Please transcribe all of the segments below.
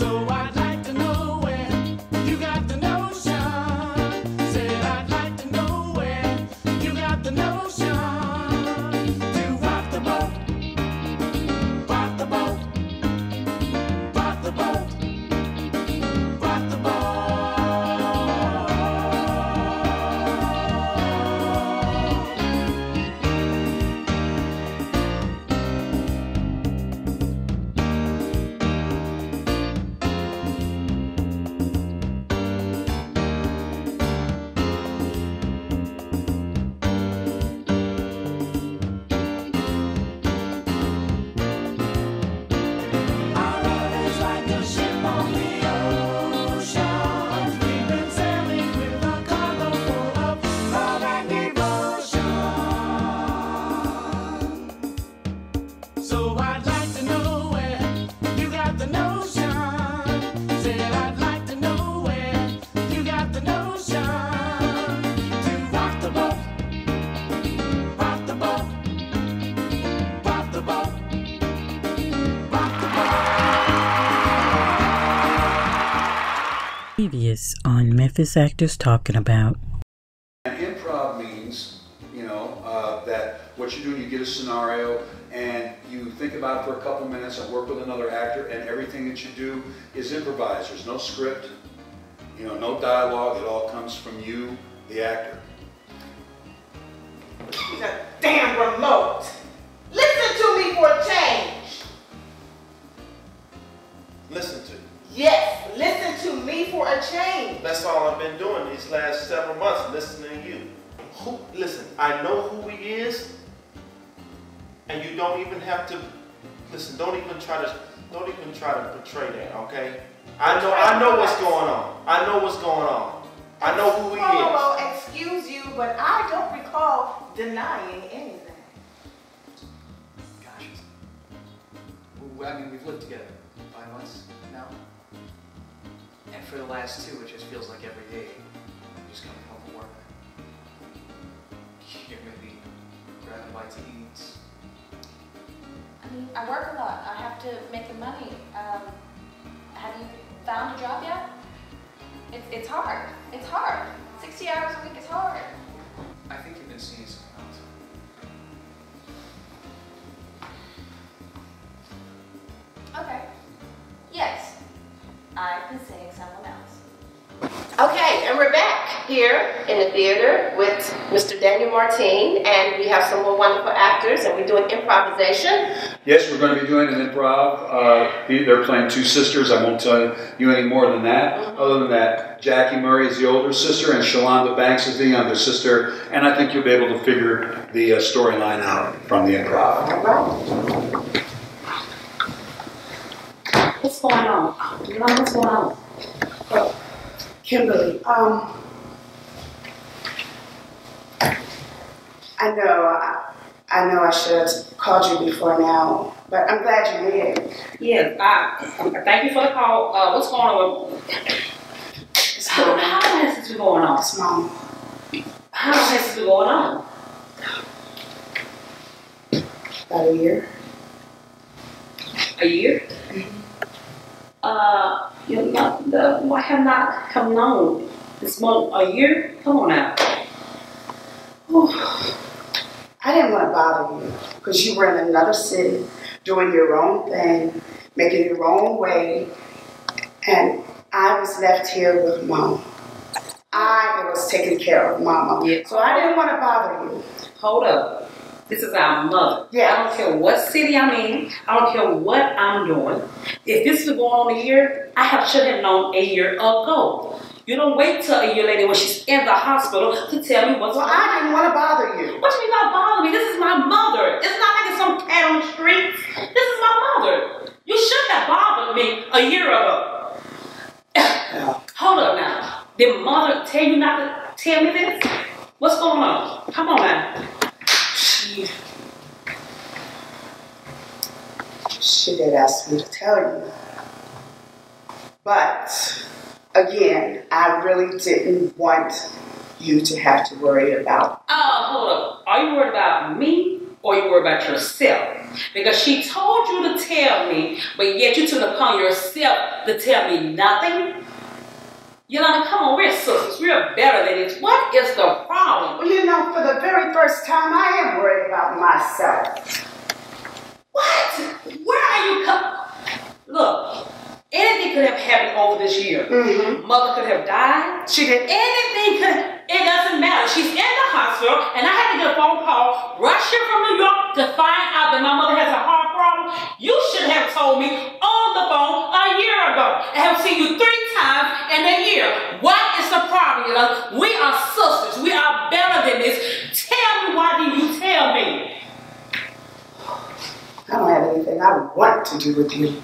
So I'd like to know where you got the notion. Said I'd like to know where you got the notion to rock the boat, rock the boat, rock the boat, rock the boat. Our love is like a ship on the ocean. We've been sailing with a cargo full of love and devotion. So I'd like to know where you got the notion. Said I'd like to know where you got the notion to rock the boat, rock the boat, rock the boat, rock the boat. Previous on Memphis Actors Talking About. And improv means, that what you do, you get a scenario and you think about it for a couple minutes and work with another actor, and everything that you do is improvised. There's no script, no dialogue. It all comes from you, the actor. He's a damn remote. Listen to me for a change. Listen to you. Yes, listen to me for a change. That's all I've been doing these last several months, listening to you. Listen, I know who he is, and you don't even have to listen. Don't even try to portray that, okay? I know what's going on. I know what's going on. I know who he is. Well, excuse you, but I don't recall denying anything. Gosh, we've lived together 5 months now. And for the last 2, it just feels like every day I'm just coming home from work. You're gonna be grabbing a bite to eat. I mean, I work a lot. I have to make the money. Have you found a job yet? It's hard. It's hard. 60 hours a week is hard. I think you've been seeing someone else. Okay. Yes, I've been seeing someone else. Okay, and we're back here in the theater with Mr. Daniel Martine, and we have some more wonderful actors, and we're doing improvisation. Yes, we're going to be doing an improv. They're playing two sisters. I won't tell you any more than that. Other than that, Jackie Murray is the older sister, and Shalanda Banks is the younger sister. And I think you'll be able to figure the storyline out from the improv. What's going on? What's going on? Oh, Kimberly, I know I should have called you before now, but I'm glad you did. yeah, thank you for the call. What's going on? How has this been going on? It's Mom. How has this been going on? About a year. A year? Why have not come on this month? A year? Come on now. I didn't want to bother you because you were in another city doing your own thing, making your own way, and I was left here with Mom. I was taking care of Mama, so I didn't want to bother you. Hold up. This is our mother. Yeah. I don't care what city I'm in. I don't care what I'm doing. If this is going on a year, I should have known a year ago. You don't wait till a year later when she's in the hospital to tell me what's Well, going on. I didn't want to bother you. What do you mean not bother me? This is my mother. It's not like it's some cat on the street. This is my mother. You should have bothered me a year ago. Hold up now. Did mother tell you not to tell me this? What's going on? Come on now. She did ask me to tell you. But, again, I really didn't want you to have to worry about. Oh, hold up. Are you worried about me or you worry about yourself? Because she told you to tell me, but yet you took it upon yourself to tell me nothing? Yolanda, come on, we're sisters. We're better than this. What is the problem? Well, you know, for the very first time, I am worried about myself. What? Where are you coming? Look, anything could have happened over this year. Mother could have died. She did. Anything could. It doesn't matter. She's in the hospital, and I had to get a phone call, rush here from New York to find out that my mother has a heart problem. You should have told me on the phone a year ago. I have seen you 3 times in a year. What is the problem? You know, we are sisters. We are better than this. Tell me, why didn't you tell me? I don't have anything I want to do with you,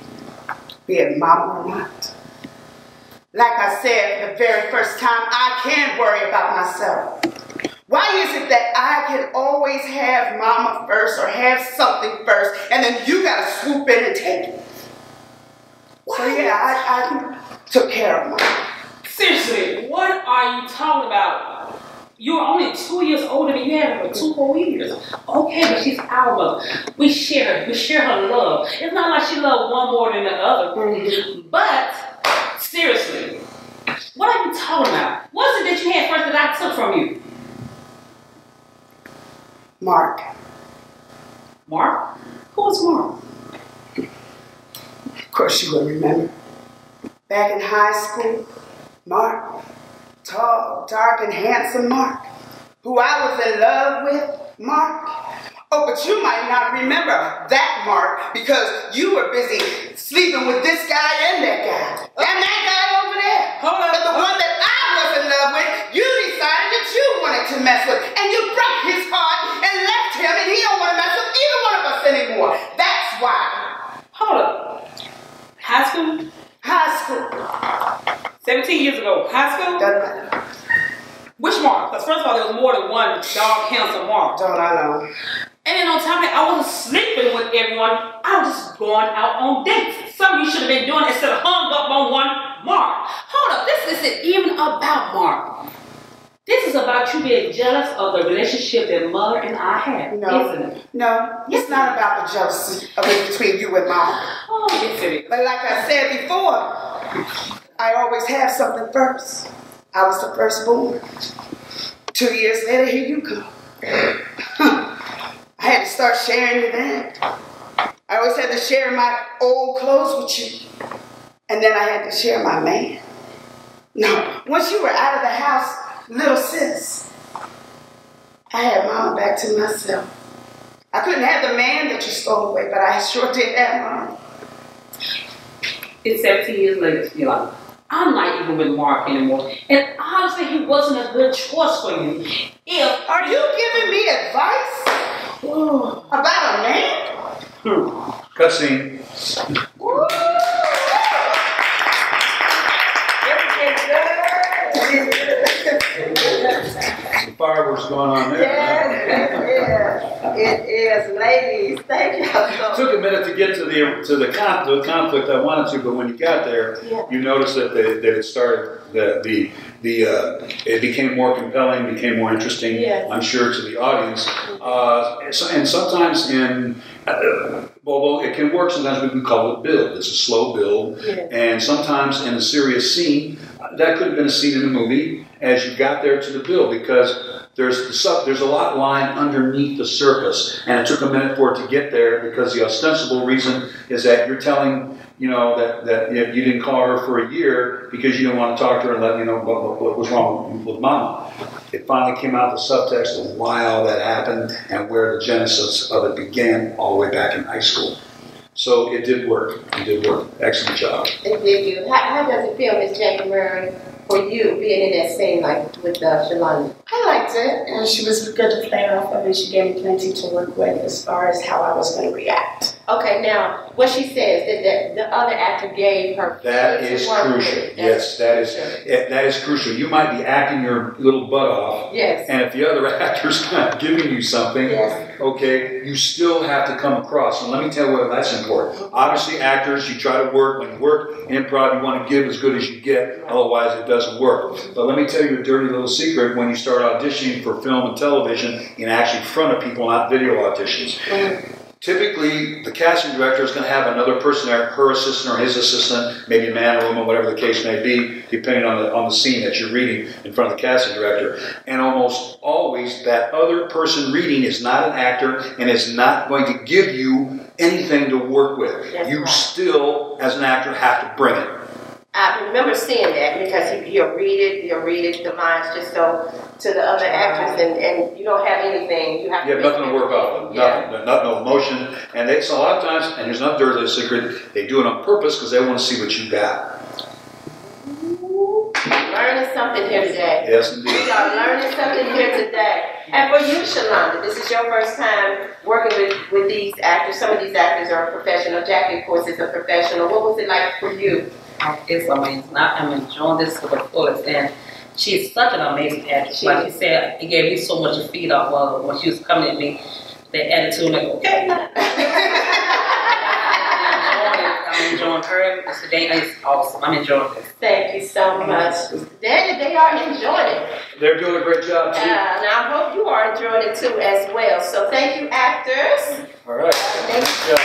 be it mama or not. Like I said, the very first time, I can worry about myself. Why is it that I can always have mama first or have something first, and then you gotta swoop in and take it? So yeah, I took care of mama. Seriously, what are you talking about? You're only 2 years older than you have for 2 whole years. Okay, but she's our mother. We share her love. It's not like she loved one more than the other. But seriously, what are you talking about? What is it that you had first that I took from you? Mark. Mark? Who was Mark? Of course you will remember. Back in high school, Mark, tall, dark, and handsome Mark, who I was in love with, Mark. Oh, but you might not remember that Mark because you were busy sleeping with this guy and that guy. And that guy over there. Hold on. But the one that I was in love with, you decided that you wanted to mess with. And you broke his heart and left him, and he don't want to mess with either one of us anymore. That's why. Hold up. High school? High school. 17 years ago. High school? Doesn't matter. Which Mark? Because first of all, there was more than one dark, handsome Mark. Don't I know? And then on top of that, I wasn't sleeping with everyone. I was just going out on dates. Something you should have been doing instead of hung up on one Mark. Hold up, this isn't even about Mark. This is about you being jealous of the relationship that Mother and I had, isn't it? No, it's not about the jealousy of it between you and Mom. Oh, yes it is. But like I said before, I always have something first. I was the firstborn. 2 years later, here you come. I had to start sharing you then. I always had to share my old clothes with you. And then I had to share my man. No, once you were out of the house, little sis, I had mama back to myself. I couldn't have the man that you stole away, but I sure did have mama. It's 17 years later, Yolanda. I'm not even with Mark anymore. And honestly, he wasn't a good choice for you. Are you giving me advice about a man? Cutscene. Some fireworks going on there. Yes, it is. Ladies, thank you so It took a minute to get to the conflict I wanted to, but when you got there, you noticed that it started it became more compelling, became more interesting. Yes. I'm sure to the audience, and sometimes well, it can work. Sometimes we can call it build. It's a slow build, and sometimes in a serious scene, that could have been a scene in a movie. As you got there to the build, because there's a lot lying underneath the surface, and it took a minute for it to get there because the ostensible reason is that you're telling, that you didn't call her for a year because you didn't want to talk to her and let what was wrong with Mama. It finally came out the subtext of why all that happened and where the genesis of it began all the way back in high school. So it did work. It did work. Excellent job. It did you. How does it feel, Miss January, for you being in that scene with Shalanda? I liked it, and she was good to play off of, and she gave me plenty to work with as far as how I was going to react. Okay, now, what she says that the other actor gave her. That is crucial. Yes, that is crucial. You might be acting your little butt off. Yes. And if the other actor's not giving you something, yes. Okay, you still have to come across. And let me tell you why that's important. Obviously, actors, you try to work. When you work in improv, you want to give as good as you get. Otherwise, it doesn't work. But let me tell you a dirty little secret. When you start auditioning for film and television, in actually front of people, not video auditions. Typically, the casting director is going to have another person there, her assistant or his assistant, maybe a man or woman, whatever the case may be, depending on the scene that you're reading in front of the casting director. And almost always, that other person reading is not an actor and is not going to give you anything to work with. That's you right. Still, as an actor, have to bring it. I remember seeing that because you'll read it, the lines just so to the other actors, and you don't have anything. You have nothing to work off of. Nothing. No emotion. And so a lot of times, and here's another dirty little secret, they do it on purpose because they want to see what you got. Learning something here today. Yes, indeed. We are learning something here today. And for you, Shalanda, this is your first time working with these actors. Some of these actors are professional. Jackie, of course, is a professional. What was it like for you? It's amazing. I'm enjoying this to the fullest, and she's such an amazing actress. Like you said, it gave me so much to feed off of when she was coming at me. That attitude, like, okay. I'm enjoying her. Mr. Daniel is awesome. I'm enjoying this. Thank you so much. Daniel, they are enjoying it. They're doing a great job, too. And I hope you are enjoying it, too, as well. So thank you, actors. All right. Thank you.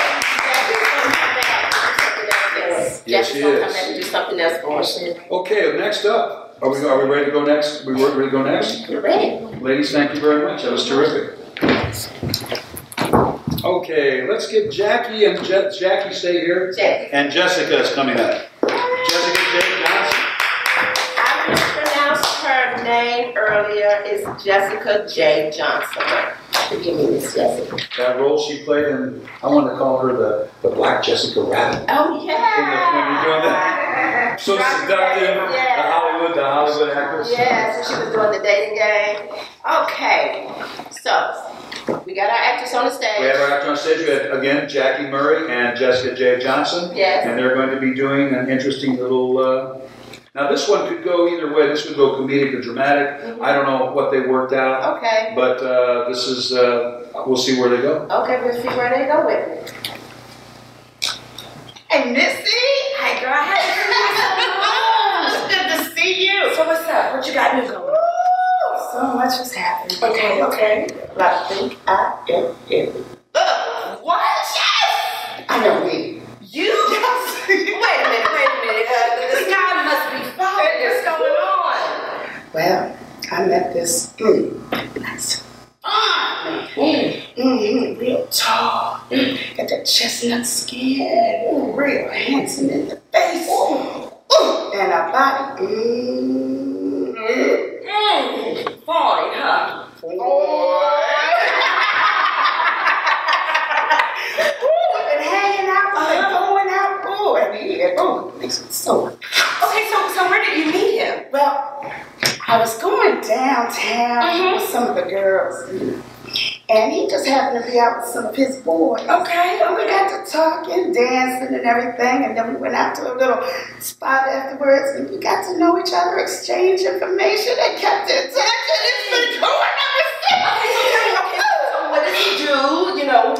Yes, she Jessica, come is. back and do something else for us. Okay, next up. Are we ready to go next? We ready to go next? You're ready. Ladies, thank you very much. That was terrific. Okay, let's get Jackie and Jackie stay here. Jackie. And Jessica is coming up. Jessica J. Johnson. I mispronounced her name earlier. It's Jessica J. Johnson. Forgive me, Miss Jessica. That role she played in, I wanted to call her the Black Jessica Rabbit. Oh, yeah. When you're doing that. So seductive. Yeah. The Hollywood actress. Yes, she was doing the dating game. Okay, so we got our actors on the stage. We have our actors on stage. We have, again, Jackie Murray and Jessica J. Johnson. Yes. And they're going to be doing an interesting little... now, this one could go either way. This could go comedic or dramatic. Mm-hmm. I don't know what they worked out. Okay. But this is... we'll see where they go. Okay, we'll see where they go with it. Hey, Missy. Hey, girl. Hey, It's good to see you. so what's up? What you got new going? Ooh, so much was happening. Okay. I think I am in. What? Yes! I know me. You? Yes. Wait a minute. The sky must be falling. What's going on? Well, I met this nice man. Real tall. Got that chestnut skin. Real handsome in the face. And a body. Fine, huh? And hanging out, and going out, and it makes me so. Okay, so where did you meet him? Well, I was going downtown with some of the girls, and he just happened to be out with some of his boys. Okay. And we got to talking, dancing, and everything, and then we went out to a little spot afterwards, and we got to know each other, exchange information, and kept in touch, and it's been going ever since. Okay, so what does he do? You know,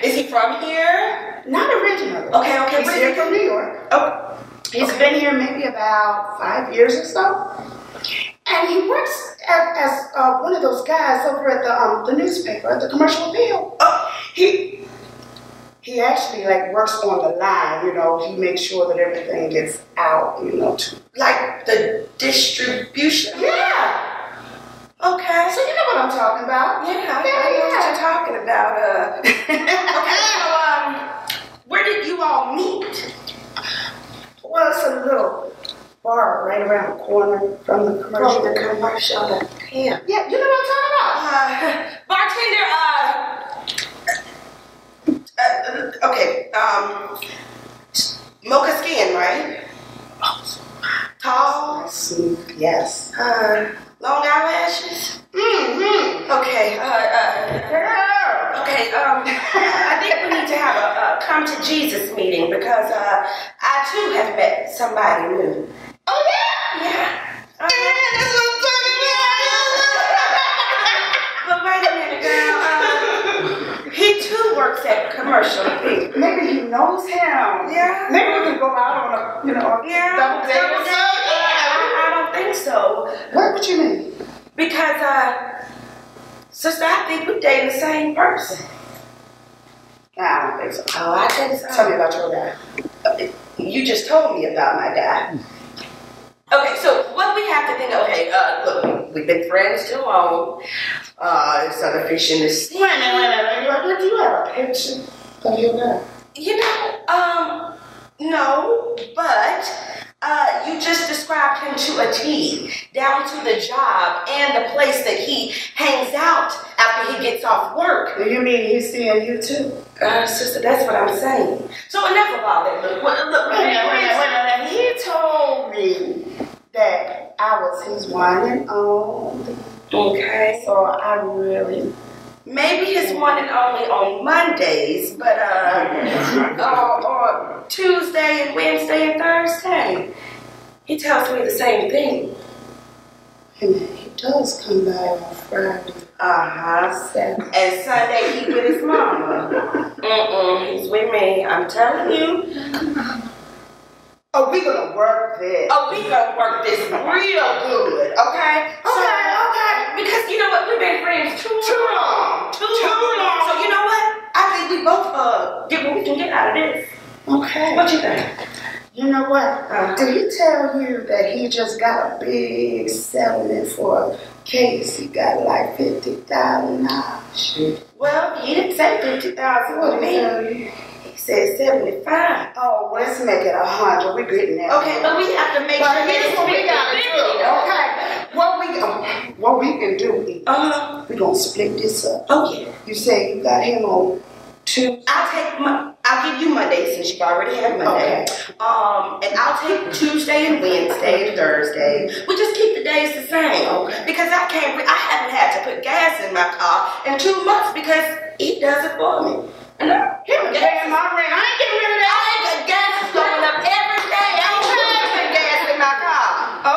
is he from here? Not originally. Okay. He's here from New York. Oh, he's been here maybe about 5 years or so. And he works as one of those guys over at the newspaper, at the Commercial Appeal. He actually works on the line, you know. He makes sure that everything gets out, you know, to Like the distribution? yeah. Okay. So you know what I'm talking about? Yeah, I know what you're talking about. Okay, so where did you all meet? Well, it's a little bar right around the corner from the commercial. From the commercial. Yeah. Yeah, you know what I'm talking about. Bartender, okay, mocha skin, right? Tall, Smooth, yes. long eyelashes. Okay, okay, I think we need to have come to Jesus meeting because I too have met somebody new. Oh yeah. Yeah. Yeah, that's what I'm talking about. But wait a minute, girl. He too works at commercial people. Maybe he knows him. Yeah. Maybe we can go out on a, a double date or something. I don't think so. What you mean? Because, sister, I think we dating the same person. Nah, I don't think so. Oh, I think so. Tell me about your guy. You just told me about my guy. Okay, so what we have to think, okay, look, we've been friends too long. It's other fish in the sea. Wait a minute. Do you have a picture of your guy? No, but you just described him to a T, down to the job and the place that he hangs out after he gets off work. Do you mean he's seeing you too? Sister, that's what I'm saying. So enough of all that. Look, Wait a minute. He told me that I was his one and only. Okay. So I really... Maybe his one and only on Mondays, but or Tuesday and Wednesday and Thursday. He tells me the same thing. And he does come by on Friday. Saturday. And Sunday he with his mama. He's with me. I'm telling you. Oh, we gonna work this. Oh, we gonna work this real good, okay? Okay. Because you know what? We've been friends too long. So you know what? I think we both get what we can get out of this. Okay. What you think? You know what? Did he tell you that he just got a big settlement for a case? He got like $50,000. Well, he didn't say 50,000 What to did he me. tell you? He said 75. Oh, well, let's make it 100. We're getting there. Okay, but we have to make But sure here's it's what we gotta 50-50, do. though. Okay. What we can do is we gonna split this up. Oh yeah. You say you got him on Tuesday. I'll give you Monday since you've already had Monday. Okay. And I'll take Tuesday and Wednesday and Thursday. We just keep the days the same. Okay. Because I haven't had to put gas in my car in 2 months because he does it for me. And He was paying my rent. I ain't getting rid of that. gas is going up every day. I ain't trying to put gas in my car.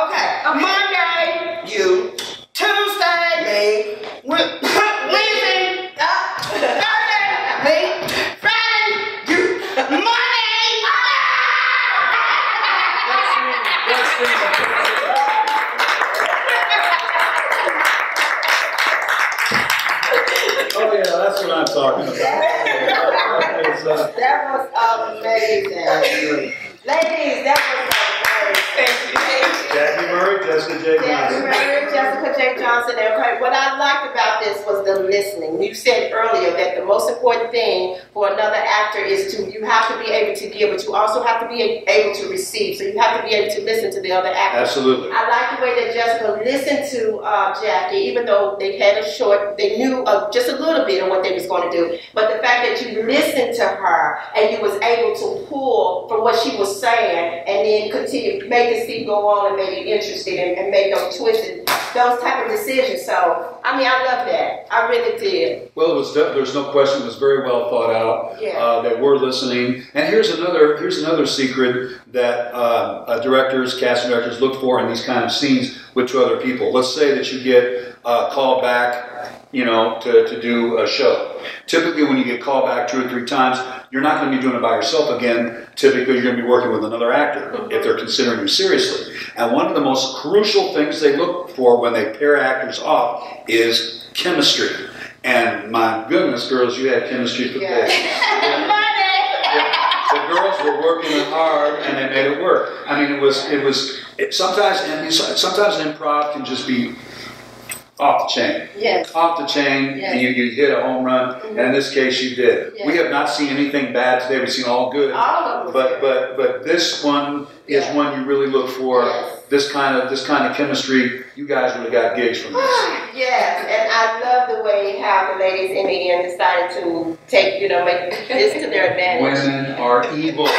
Okay. Monday. You. Tuesday. Me. Wednesday. Thursday. Me. Friday. You. Monday. Oh yeah, that's what I'm talking about. That was amazing. Ladies, that was amazing. Jackie Murray, Jessica J. Jackie Johnson. Murray, Jessica J. Johnson. Okay, what I liked about this was the listening. You said earlier that the most important thing for another actor is you have to be able to give, but you also have to be able to receive. So you have to be able to listen to the other actor. Absolutely. I like the way that Jessica listened to Jackie, even though they had they knew just a little bit of what they was going to do. But the fact that you listened to her and you was able to pull from what she was saying and then continue, make the scene go on and make you interested and make those twisted, those type of decisions. So, I mean, I love that. I really did. Well, there's no question. It was very well thought out. Yeah. That we're listening. And here's another secret that directors, casting directors look for in these kind of scenes with 2 other people. Let's say that you get called back, to do a show. Typically, when you get called back 2 or 3 times, you're not going to be doing it by yourself again. Typically, you're going to be working with another actor if they're considering you seriously. And one of the most crucial things they look for when they pair actors off is chemistry. And my goodness, girls, you had chemistry for days. The girls were working hard, and they made it work. I mean, sometimes improv can just be off the chain. Yes. Off the chain, Yes. and you hit a home run, and in this case you did. Yes. We have not seen anything bad today, we've seen all good. All of them. But this one is one you really look for. Yes. This kind of chemistry, you guys really got gigs from this. Yes, and I love the way how the ladies in the end decided to take, make this to their advantage. Women are evil. Well,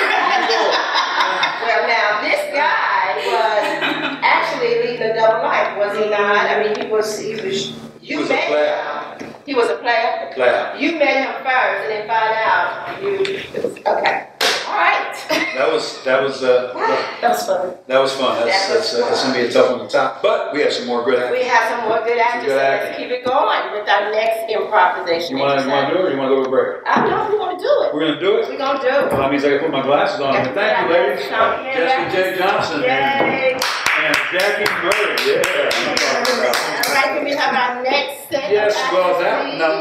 now this guy was actually leading a double life, was he not? I mean, he was He was a met player. him. He was a player. Player. You met him first, and then find out it was that was fun. That was fun. That's gonna be a tough one to top. But we have some more good actors. We have some more good actors, so let's keep it going with our next improvisation. You want to do it, or you want to go to a break? I know we want to do it. We're gonna do it. We're gonna do it. Well, that means I can put my glasses on. Thank you, ladies. Jessica J. Johnson and Jackie Murray. All right, can we have our next set? Yes, well,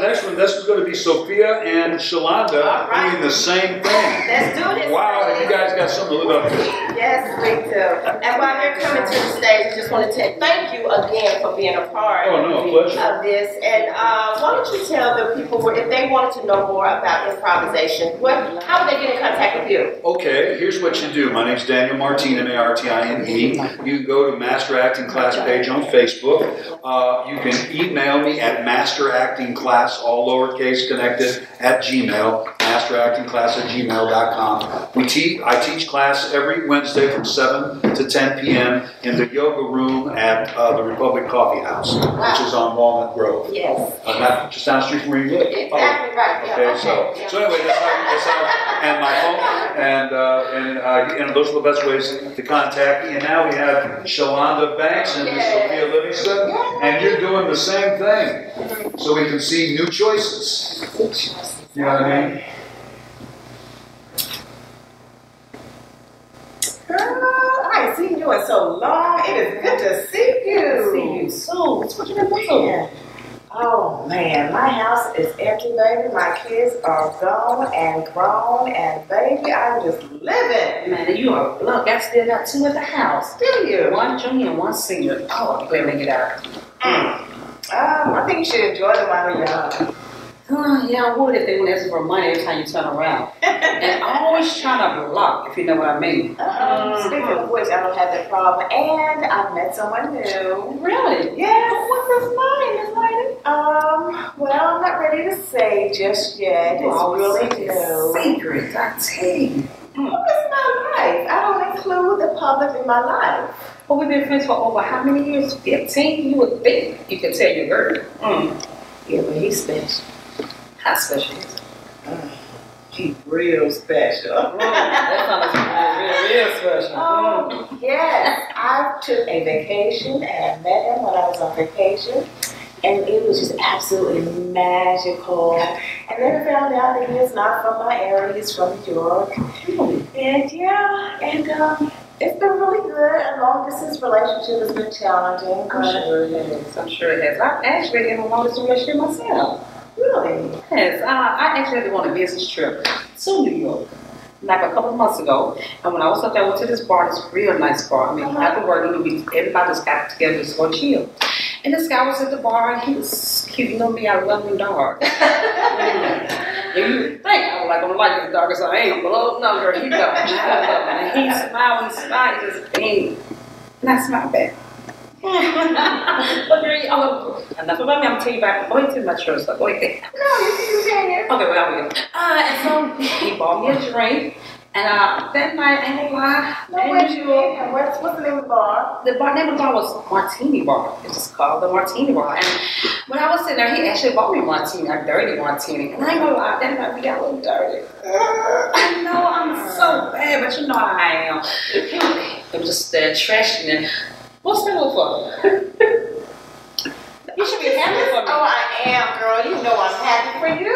next one, this is going to be Sophia and Shalanda doing the same thing. Let's do this. Wow, you guys got something to live up to. Yes, we do. And while they're coming to the stage, I just want to thank you again for being a part of this. And why don't you tell the people if they wanted to know more about improvisation, how would they get in contact with you? Okay, here's what you do. My name's Daniel Martine, M-A-R-T-I-N-E. You can go to Master Acting Class page on Facebook. You can email me at masteractingclass, all lowercase connected, at Gmail, masteractingclass@gmail.com. I teach class every Wednesday from 7 to 10 p.m. in the yoga room at the Republic Coffee House, which is on Walnut Grove. Yes. Not just down the street from where you live. Exactly right. Okay, so anyway, that's how, and my phone, and those are the best ways to contact me. And now we have Shalanda Banks and Sophia Livingston, and you're doing the same thing, so we can see new choices. You know what I mean? Girl, I ain't seen you in so long. It is good to see you. See you soon. What you been doing? Oh man, my house is empty, baby. My kids are gone and grown, and baby, I'm just living. Man, you are lucky. I still got two at the house. Do you? One junior and one senior. Oh, I'm glad they get out. I think you should enjoy them while you're young. Yeah, I would if they wouldn't ask for money every time you turn around. And always trying to block, if you know what I mean. Speaking of which, I don't have that problem. And I've met someone new. Really? Yes. What's his name, Miss Lady? Well, I'm not ready to say just yet. It's really new. Secret, I tell you. Well, it's my life. I don't include the public in my life. Well, we've been friends for over how many years? 15? You would think you could tell your girl. Yeah, but he's special. How special is it? He's real special. That sounds real special. Yes. I took a vacation and met him when I was on vacation. And it was just absolutely magical. And then I found out that he is not from my area. He's from New York. And it's been really good. And long distance relationship has been challenging. I'm sure it is. I'm sure it has. I've actually been in a long distance relationship myself. Really? Yes. I actually had to go on a business trip to New York. Like a couple of months ago, and when I was up there, I went to this bar, this real nice bar. I mean, after work, everybody just got together just to go chill. And this guy was at the bar, and he was cute. You know me, I love him dark. And you think I don't like his dark as I am, but oh no, girl, he don't. I love him. And he smiled, he just ain't. And I smiled back. But enough about me, I'm telling you about go ahead to my church. Go ahead. No, you can. Okay, well, I will. And so he bought me a drink, and that night, ain't gonna lie. What's the name of the bar? The name of the bar was Martini Bar. It's just called the Martini Bar. And when I was sitting there, he actually bought me a martini, a dirty martini. And I ain't gonna lie, that night we got a little dirty. I know, I'm so bad, but you know how I am. It was just trash and what's that look for? You should be happy for me. Oh, I am, girl. You know I'm happy for you.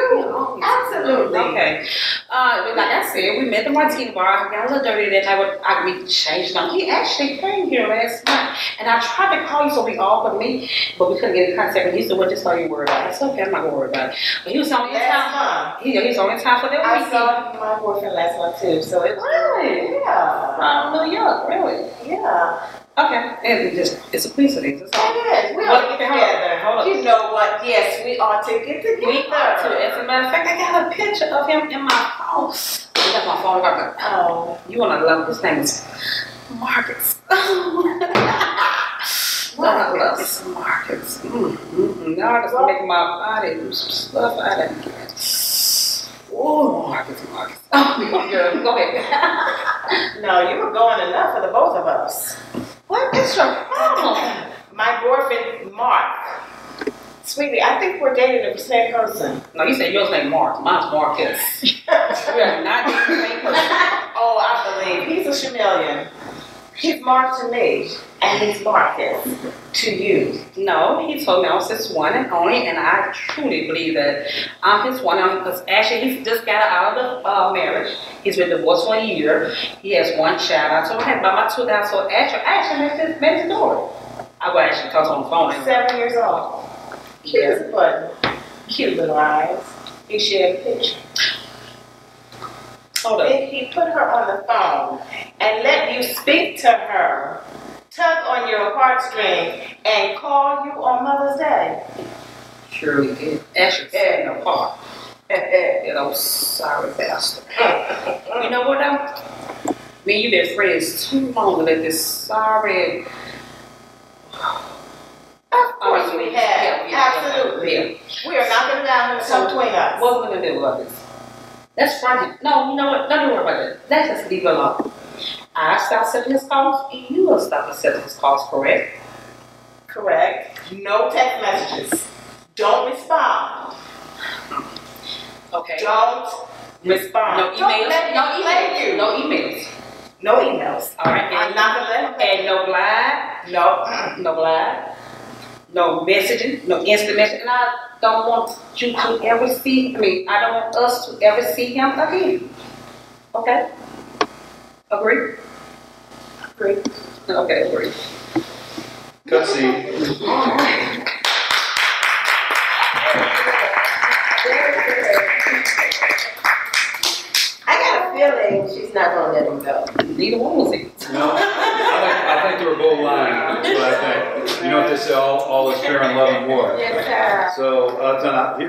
Absolutely. Okay. Like I said, we met the Martini Bar. I got a little dirty that night. We changed on. He actually came here last night, and I tried to call you so we all could meet, but we couldn't get in contact. And he said, "Well, just so you worried about it." I said, "Okay, I'm not gonna worry about it." But he was only in time. He was only in time for that weekend. I saw my boyfriend last month too, so it was really, yeah, from New York, really, yeah. Okay, and it's a coincidence. It is. We ought to get together. Hold up. You know what? Yes, we ought to get together. We ought to. As a matter of fact, I got a picture of him in my phone. I got my phone right now. Oh, you wanna love his name is Marcus. I love some Marcus. Now I just make my body do some stuff I didn't get. Oh, Marcus. Oh, girl, go ahead. No, you were going enough for the both of us. What is your problem? My boyfriend, Mark. Sweetie, I think we're dating the same person. No, you said yours name Mark. Mine's Marcus. We are not dating the same person. Oh, I believe. He's Chameleon. He's Mark to me, and he's Marcus to you. No, he told me I was his one and only, and I truly believe that I'm his one and only because actually he's just got out of the marriage. He's been divorced for a year. He has one child. I told him I had about my 2 guys. So actually met his daughter. I will actually talk on the phone. 7 years old. Cute as a button. Cute little eyes. He shared a picture. Hold up. If he put her on the phone and let you speak to her, tug on your heartstring, and call you on Mother's Day. Sure he did. Actually, sat in the park. You know, sorry bastard. You know what though? Me and you been friends too long to let this sorry. Of course we have. Absolutely. Yeah. We are not going to allow him to come between us. What are we going to do about this? That's frightening. No, you know what? Don't worry about it. Let's just leave it alone. I stop accepting his calls, and you will stop accepting his calls, correct? Correct. No text messages. Don't respond. Okay. Don't respond. No emails. Don't let him play you. No emails. No emails. All right. I'm not going to let him play And no glide. No. No glide. No messaging. No instant messaging. And I don't want you to ever see. I don't want us to ever see him again. Okay. Agree? Agree. Okay, agree. Cut scene. I got a feeling she's not going to let him go. Neither one was it. No, I think they were both lying. That's what I think. You know what they say, all is fair in love and war. Yes, sir. So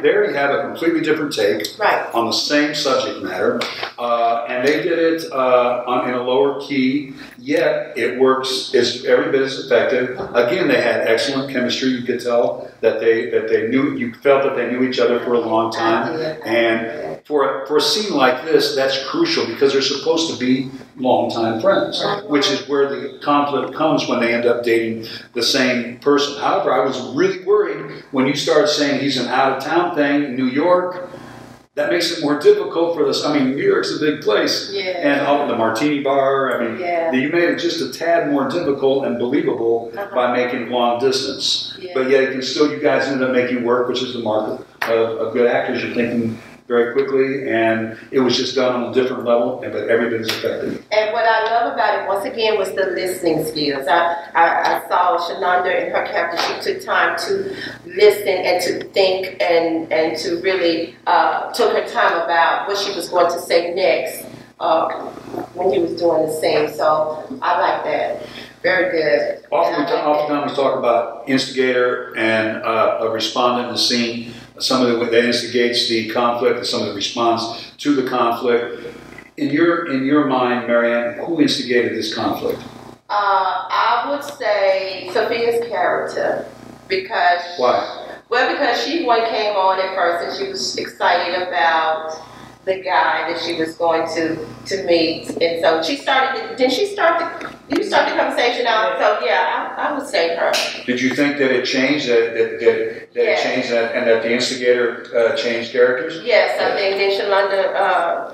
there you have a completely different take Right. on the same subject matter. And they did it in a lower key, yet it works, is every bit as effective. Again, they had excellent chemistry. You could tell that they knew, you felt that they knew each other for a long time. And for a scene like this, that's crucial because they're supposed to be longtime friends, which is where the conflict comes when they end up dating the same person. However, I was really worried when you started saying he's an out-of-town thing in New York. That makes it more difficult for this. I mean, New York's a big place. Yeah. And the Martini Bar, you made it just a tad more difficult and believable by making long distance. Yeah. But yet it can still, you guys ended up making work, which is the mark of good actors. You're thinking very quickly, and it was just done on a different level, but every bit is effective. And what I love about it, once again, was the listening skills. I saw Shalanda in her character, she took time to listen and to think and to really took her time about what she was going to say next when he was doing the scene. So I like that. Very good. Oftentimes we talk about instigator and a respondent in the scene. Somebody that instigates the conflict, and somebody that responds to the conflict. In your mind, Marianne, who instigated this conflict? I would say Sophia's character, because Why? Well, because she came on at first and she was excited about the guy that she was going to meet, and so she started. Did you start the conversation out? So yeah, I would say her. Did you think that it changed? That it changed, and that the instigator changed characters? Yes, I think then Shalanda,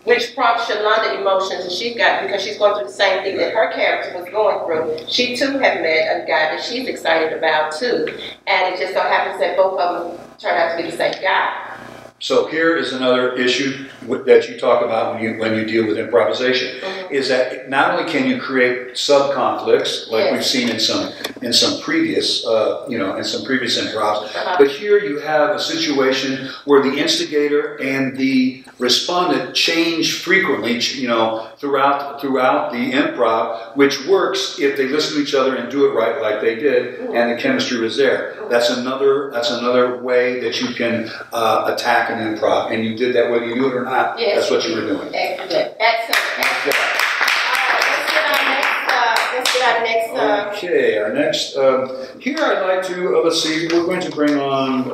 which prompts Shalanda emotions, and she's got, because she's going through the same thing that her character was going through. She too had met a guy that she's excited about too, and it just so happens that both of them turned out to be the same guy. So here is another issue that you talk about when you deal with improvisation, is that not only can you create sub-conflicts like we've seen in some previous improvs, but here you have a situation where the instigator and the respondent change frequently, throughout the improv, which works if they listen to each other and do it right like they did, and the chemistry was there. That's another way that you can attack an improv, and you did that whether you knew it or not. Yes. That's what you were doing. Excellent. Let's get our next. Okay, our next. Here I'd like to let's see. We're going to bring on.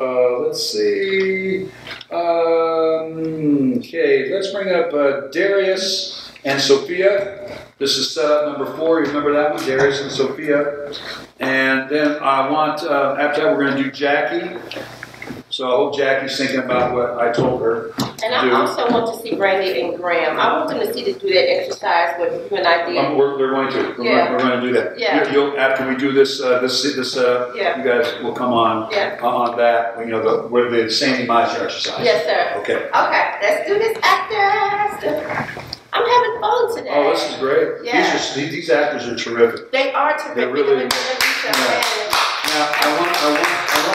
Okay, let's bring up Darius and Sophia. This is setup number 4. You remember that one, Darius and Sophia. And then I want after that we're going to do Jackie. So I hope Jackie's thinking about what I told her. And I also want to see Brandy and Graham. I want them to see to do that exercise what you and I did. They're going to. We're going to do that. Yeah. You'll after we do this, Yeah. you guys will come on on that. You know, with the Sandy Meisner exercise. Yes, sir. Okay. Okay, let's do this, actors. I'm having fun today. Oh, this is great. Yeah. These actors are terrific. They are terrific. They're really. Yeah. Now, I want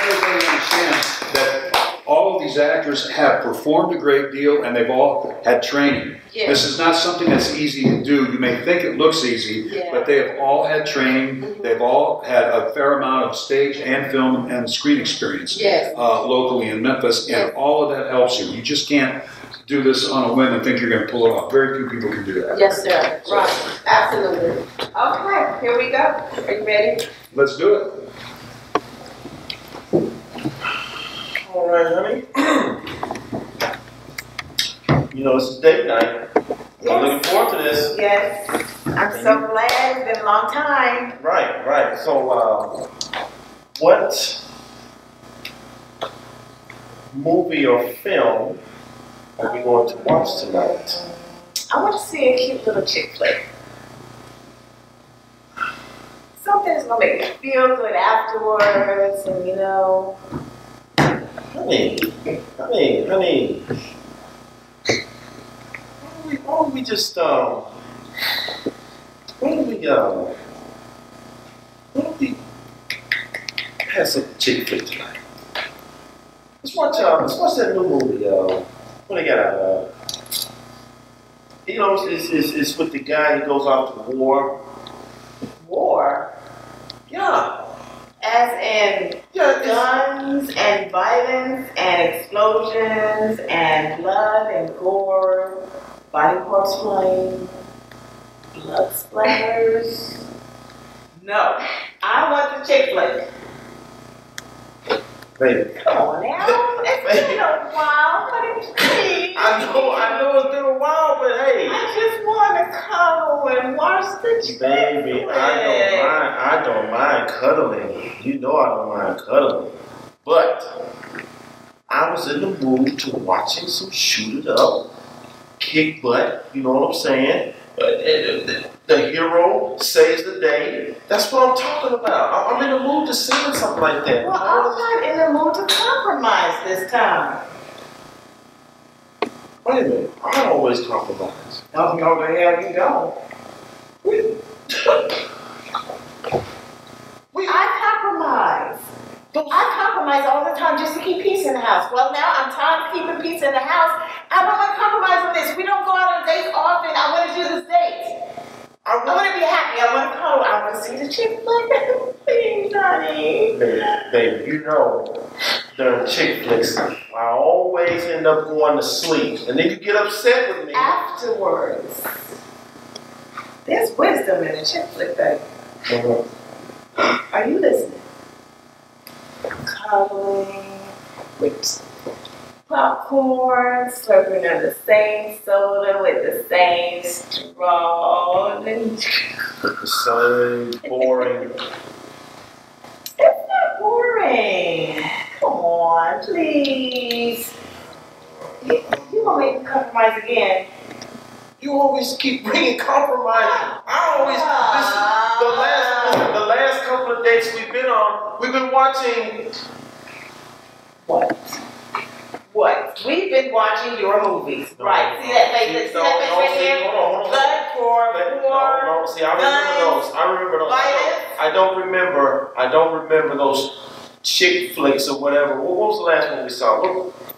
everybody to understand that all of these actors have performed a great deal and they've all had training. Yeah. This is not something that's easy to do. You may think it looks easy, but they have all had training. Mm-hmm. They've all had a fair amount of stage and film and screen experience locally in Memphis, and all of that helps you. You just can't do this on a whim and think you're going to pull it off. Very few people can do that. Yes, sir. Right. Absolutely. Okay, here we go. Are you ready? Let's do it. All right, honey. You know, it's date night. I'm looking forward to this. Yes. I'm so glad. It's been a long time. Right. So, what movie or film are we going to watch tonight? I want to see a cute little chick flick. Something that's going to make me feel good afterwards, and you know. Honey. Why don't we just, why don't we have some chick flick tonight? Let's watch that new movie, what they got, you know, it's with the guy who goes off to war. War? Yeah. As in guns and violence and explosions and blood and gore, body parts flying, blood splatters. No, I want the chick flick. Baby. Come on now. It's been a while, but please. I know it's been a while, but hey. I just want to cuddle and watch the chick flick. Baby, I don't mind cuddling. You know I don't mind cuddling. But I was in the mood to watching some shoot it up, kick butt, you know what I'm saying? The hero saves the day. That's what I'm talking about. I'm in the mood to see something like that. Well, I'm not in the mood to compromise this time. Wait a minute. I always compromise. Oh, no, the hell you don't. I compromise. I compromise all the time just to keep peace in the house. Well, now I'm tired of keeping peace in the house. I don't want to compromise on this. We don't go out on dates often. I want to do this date. I want to be happy. I want to cuddle. I want to see the chick flick. Please, honey. Baby, you know, during chick flicks, I always end up going to sleep. And then you get upset with me. Afterwards. There's wisdom in a chick flick, baby. Are you listening? Cuddling with popcorn, slurping on the same soda with the same straw. The same boring. It's not boring. Come on, please. You want me to compromise again? You always keep bringing compromise. I always listen. The last couple of dates we've been on, we've been watching. What? We've been watching your movies, right? See that face? See that face right here? Hold on. Blood, gore, No. See, I remember those. Violence. I don't remember those chick flicks or whatever. What was the last one we saw?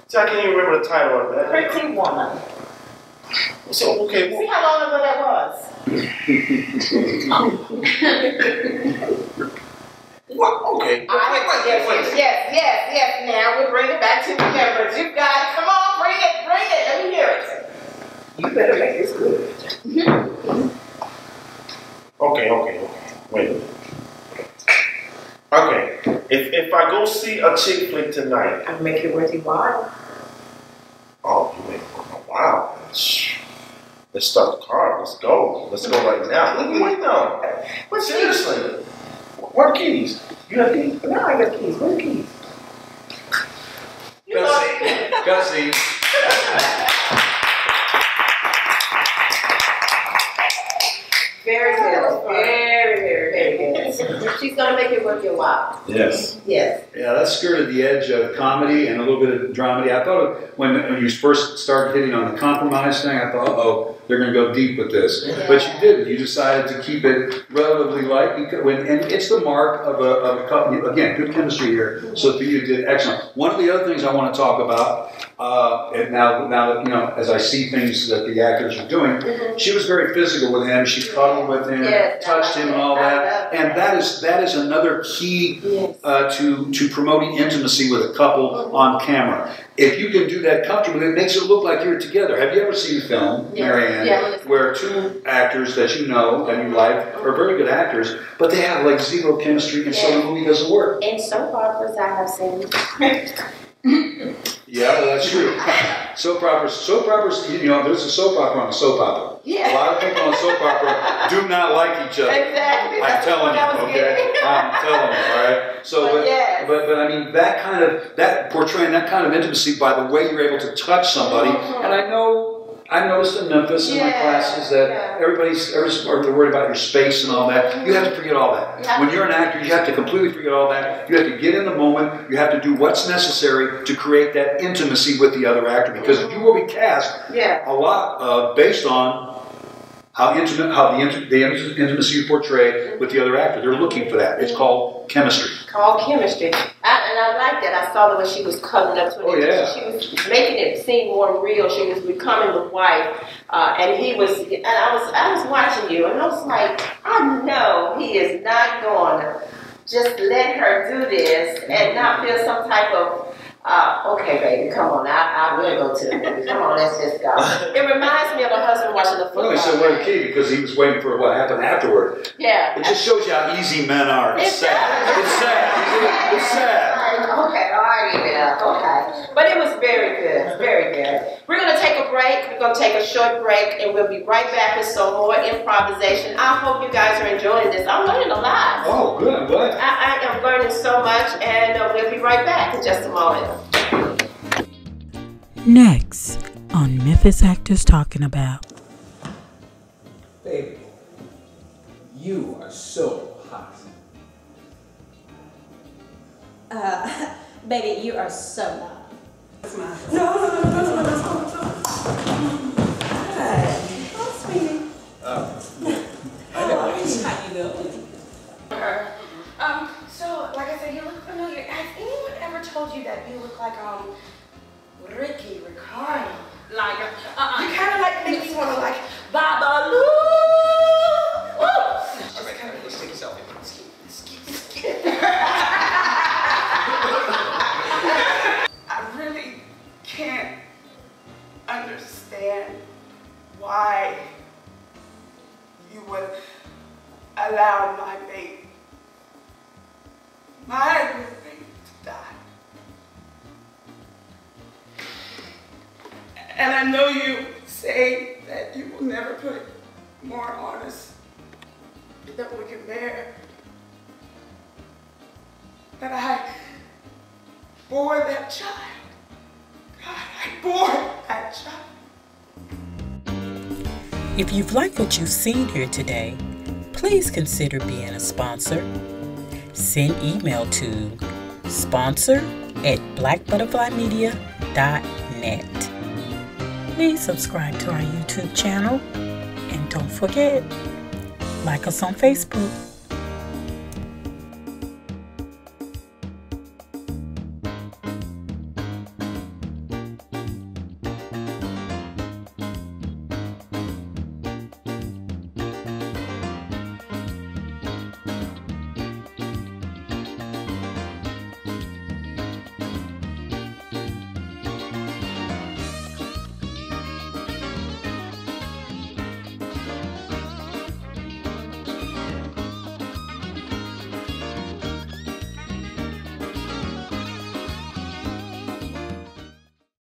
See, I can't even remember the title of that. Pretty Woman. So, okay. See how long ago that was? What? Okay. Wait. Yes. Now we bring it back to remembrance. You guys, come on, bring it. Let me hear it. You better make this good. Okay. Wait a minute. Okay. If I go see a chick flick tonight, I'll make it worth your while. Oh, you make it worth my while. Let's start the car. Let's go. Let's go right now. What are you waiting on? Seriously. Where are the keys? You got keys? No, I got keys. Where are the keys? Cutscene. with your wife. Yes. Yes. Yeah, that skirted the edge of comedy and a little bit of dramedy. I thought when you first started hitting on the compromise thing, I thought, uh-oh, they're going to go deep with this. Yeah. But you didn't. You decided to keep it relatively light, and it's the mark of a couple. Again, good chemistry here. Sophia did excellent. One of the other things I want to talk about, and now that, you know, as I see things that the actors are doing, she was very physical with him. She cuddled with him, touched him, and all that. And that is another key to promoting intimacy with a couple on camera. If you can do that comfortably, it makes it look like you're together. Have you ever seen a film, Mary Ann, where two actors that you know and you like are very good actors, but they have like zero chemistry, and so the movie doesn't work? In soap operas, I have seen. Yeah, well, that's true. Soap operas, you know, there's a soap opera on a soap opera. Yeah. A lot of people on soap opera do not like each other. Exactly. I'm telling you, okay? I'm telling you, all right? So, but I mean, that portraying that kind of intimacy by the way you're able to touch somebody, and I noticed in Memphis in my classes that everybody's worried about your space and all that. You have to forget all that. When you're an actor, you have to completely forget all that. You have to get in the moment. You have to do what's necessary to create that intimacy with the other actor, because you will be cast a lot based on how the intimacy you portray with the other actor. They're looking for that. It's called chemistry. And I like that. I saw the way she was cuddling up to it. She was making it seem more real. She was becoming the wife, and he was. And I was watching you, and I was like, I know he is not going to just let her do this and not feel some type of. Okay, baby, come on. I will go to the movie. Come on, let's just go. It reminds me of a husband watching the football. Well, he said we're the key because he was waiting for what happened afterward. Yeah. It just shows you how easy men are. It's sad. It's sad. It's sad. Okay, all right, okay. But it was very good, very good. We're going to take a break. We're going to take a short break, and we'll be right back with some more improvisation. I hope you guys are enjoying this. I'm learning a lot. Oh, good. I'm glad. I am learning so much, and we'll be right back in just a moment. Next on Memphis Actors Talking About. Baby, you are so hot. Baby, you are so not. No. Hi. Oh, sweetie. How you doing? So, like I said, you look familiar. Has anyone ever told you that you look like, Ricky Ricardo? Like, you kind of like make me want to like, Babaloo! Alright, let's take a selfie. I really can't understand why you would allow my baby, to die. And I know you say that you will never put more on us than we can bear. But I bore that child. God, I bore that child. If you've liked what you've seen here today, please consider being a sponsor. Send email to sponsor@blackbutterflymedia.net. Please subscribe to our YouTube channel, and don't forget, like us on Facebook.